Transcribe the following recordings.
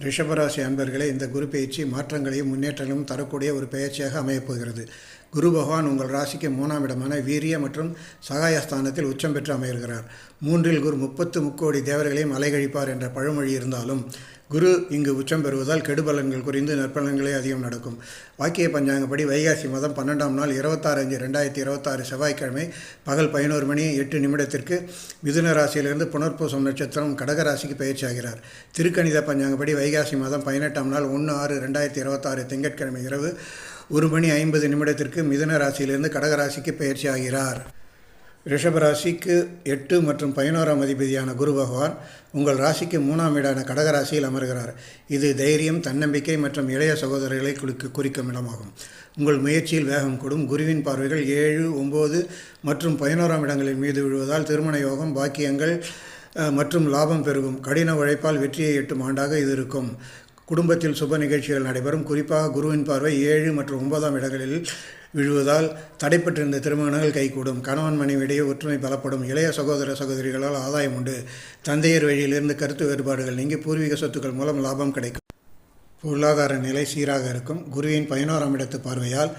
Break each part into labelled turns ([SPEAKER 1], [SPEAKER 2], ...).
[SPEAKER 1] ரிஷபராசி அன்பர்களே, இந்த குரு பயிற்சி மாற்றங்களையும் முன்னேற்றங்களையும் தரக்கூடிய ஒரு பயிற்சியாக அமையப்போகிறது. குரு பகவான் உங்கள் ராசிக்கு 3ஆம் இடமான வீரிய மற்றும் சகாயஸ்தானத்தில் உச்சம் பெற்று அமைகிறார். 3இல் குரு 30 முக்கோடி தேவர்களையும் அலைகழிப்பார் என்ற பழமொழி இருந்தாலும் குரு இங்கு உச்சம் பெறுவதால் கெடுபலன்கள் குறைந்து நற்பலன்களே அதிகம் நடக்கும். வாக்கிய பஞ்சாங்கப்படி வைகாசி மாதம் 12ஆம் நாள் 26/5/2026 செவ்வாய்க்கிழமை பகல் 11:08 மிதுன ராசியிலிருந்து புனர்பூசம் நட்சத்திரம் கடகராசிக்கு பயிற்சியாகிறார். திருக்கணித பஞ்சாங்கப்படி வைகாசி மாதம் 18ஆம் நாள் 1/6/2026 திங்கட்கிழமை இரவு 1:50 மிதுன ராசியிலிருந்து கடகராசிக்கு பயிற்சியாகிறார். ரிஷபராசிக்கு 8 மற்றும் 11ஆம் அதிபதியான குரு பகவான் உங்கள் ராசிக்கு 3ஆம் வீடான கடகராசியில் அமர்கிறார். இது தைரியம், தன்னம்பிக்கை மற்றும் இளைய சகோதரர்களை குறிக்கும் இடமாகும். உங்கள் முயற்சியில் வேகம் கூடும். குருவின் பார்வைகள் 7, 9 மற்றும் 11ஆம் இடங்களின் மீது விழுவதால் திருமண யோகம், பாக்கியங்கள் மற்றும் லாபம் பெருகும். கடின உழைப்பால் வெற்றியை எட்டும் ஆண்டாக இது இருக்கும். குடும்பத்தில் சுப நிகழ்ச்சிகள் நடைபெறும். குறிப்பாக குருவின் பார்வை 7 மற்றும் 9ஆம் இடங்களில் விழுவதால் தடைப்பட்டிருந்த திருமணங்கள் கைகூடும். கணவன் மனைவியிடையே ஒற்றுமை பலப்படும். இளைய சகோதர சகோதரிகளால் ஆதாயம் உண்டு. தந்தையர் வழியிலிருந்து கருத்து வேறுபாடுகள் நீங்கி பூர்வீக சொத்துக்கள் மூலம் லாபம் கிடைக்கும். பொருளாதார நிலை சீராக இருக்கும். குருவின் 11ஆம் இடத்து பார்வையால்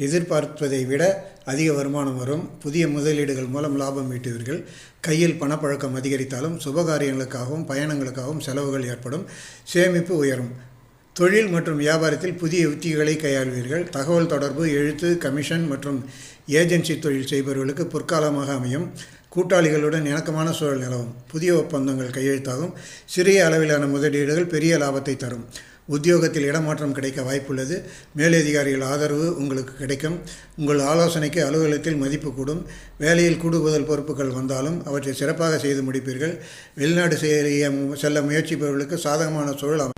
[SPEAKER 1] எதிர்பார்ப்பதை விட அதிக வருமானம் வரும். புதிய முதலீடுகள் மூலம் லாபம் ஈட்டுவீர்கள். கையில் பணப்பழக்கம் அதிகரித்தாலும் சுபகாரியங்களுக்காகவும் பயணங்களுக்காகவும் செலவுகள் ஏற்படும். சேமிப்பு உயரும். தொழில் மற்றும் வியாபாரத்தில் புதிய உத்திகளை கையாள்வீர்கள். தகவல் தொடர்பு, எழுத்து, கமிஷன் மற்றும் ஏஜென்சி தொழில் செய்பவர்களுக்கு பொற்காலமாக அமையும். கூட்டாளிகளுடன் இணக்கமான சூழல் நிலவும். புதிய ஒப்பந்தங்கள் கையெழுத்தாகும். சிறிய அளவிலான முதலீடுகள் பெரிய லாபத்தை தரும். உத்தியோகத்தில் இடமாற்றம் கிடைக்க வாய்ப்புள்ளது. மேலதிகாரிகள் ஆதரவு உங்களுக்கு கிடைக்கும். உங்கள் ஆலோசனைக்கு அலுவலகத்தில் மதிப்பு கூடும். வேலையில் கூடுதல் பொறுப்புகள் வந்தாலும் அவற்றை சிறப்பாக செய்து முடிப்பீர்கள். வெளிநாடு செல்ல முயற்சிப்பவர்களுக்கு சாதகமான சூழல்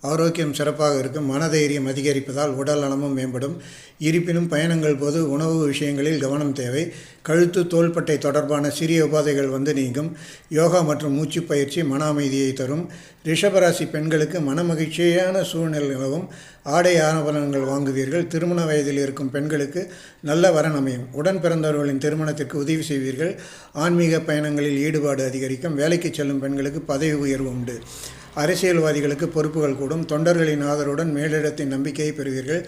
[SPEAKER 1] ஆரோக்கியம் சிறப்பாக இருக்கும். மனதைரியம் அதிகரிப்பதால் உடல் நலமும் மேம்படும். இருப்பினும் பயணங்கள் போது உணவு விஷயங்களில் கவனம் தேவை. கழுத்து, தோள்பட்டை தொடர்பான சிறிய உபாதைகள் வந்து நீங்கும். யோகா மற்றும் மூச்சு பயிற்சி மன அமைதியை தரும். ரிஷபராசி பெண்களுக்கு மன மகிழ்ச்சியான சூழ்நிலை நிலவும். ஆடை ஆபரணங்கள் வாங்குவீர்கள். திருமண வயதில் இருக்கும் பெண்களுக்கு நல்ல வரன் அமையும். உடன் பிறந்தவர்களின் திருமணத்திற்கு உதவி செய்வீர்கள். ஆன்மீக பயணங்களில் ஈடுபாடு அதிகரிக்கும். வேலைக்கு செல்லும் பெண்களுக்கு பதவி உயர்வு உண்டு. அரசியல்வாதிகளுக்கு பொறுப்புகள் கூடும். தொண்டர்களின் ஆதரவுடன் மேலிடத்தின் நம்பிக்கையை பெறுவீர்கள்.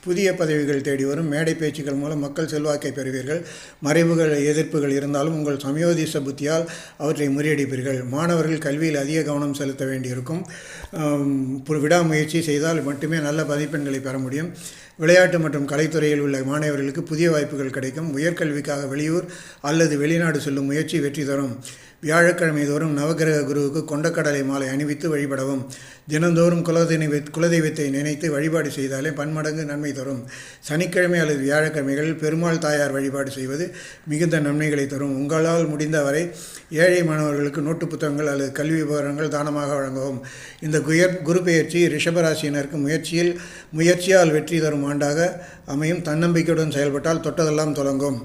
[SPEAKER 1] புதிய பதவிகள் தேடி வரும். மேடை பேச்சுக்கள் மூலம் மக்கள் செல்வாக்கை பெறுவீர்கள். மறைவுகள், எதிர்ப்புகள் இருந்தாலும் உங்கள் சமயோதிச புத்தியால் அவற்றை முறியடிப்பீர்கள். மாணவர்கள் கல்வியில் அதிக கவனம் செலுத்த வேண்டியிருக்கும். விடாமுயற்சி செய்தால் மட்டுமே நல்ல மதிப்பெண்களை பெற முடியும். விளையாட்டு மற்றும் கலைத்துறையில் உள்ள மாணவர்களுக்கு புதிய வாய்ப்புகள் கிடைக்கும். உயர்கல்விக்காக வெளியூர் அல்லது வெளிநாடு செல்லும் முயற்சி வெற்றி தரும். வியாழக்கிழமை தோறும் நவகிரக குருவுக்கு கொண்டக்கடலை மாலை அணிவித்து வழிபடவும். தினந்தோறும் குலதெய்வத்தை நினைத்து வழிபாடு செய்தாலே பன்மடங்கு நன்மை தரும். சனிக்கிழமை அல்லது வியாழக்கிழமைகளில் பெருமாள் தாயார் வழிபாடு செய்வது மிகுந்த நன்மைகளை தரும். உங்களால் முடிந்தவரை ஏழை மாணவர்களுக்கு நோட்டு புத்தகங்கள் அல்லது கல்வி உபகரணங்கள் தானமாக வழங்கவும். இந்த குரு பெயர்ச்சி ரிஷபராசியினருக்கு முயற்சியால் வெற்றி தரும் ஆண்டாக அமையும். தன்னம்பிக்கையுடன் செயல்பட்டால் தொட்டதெல்லாம் தொடங்கும்.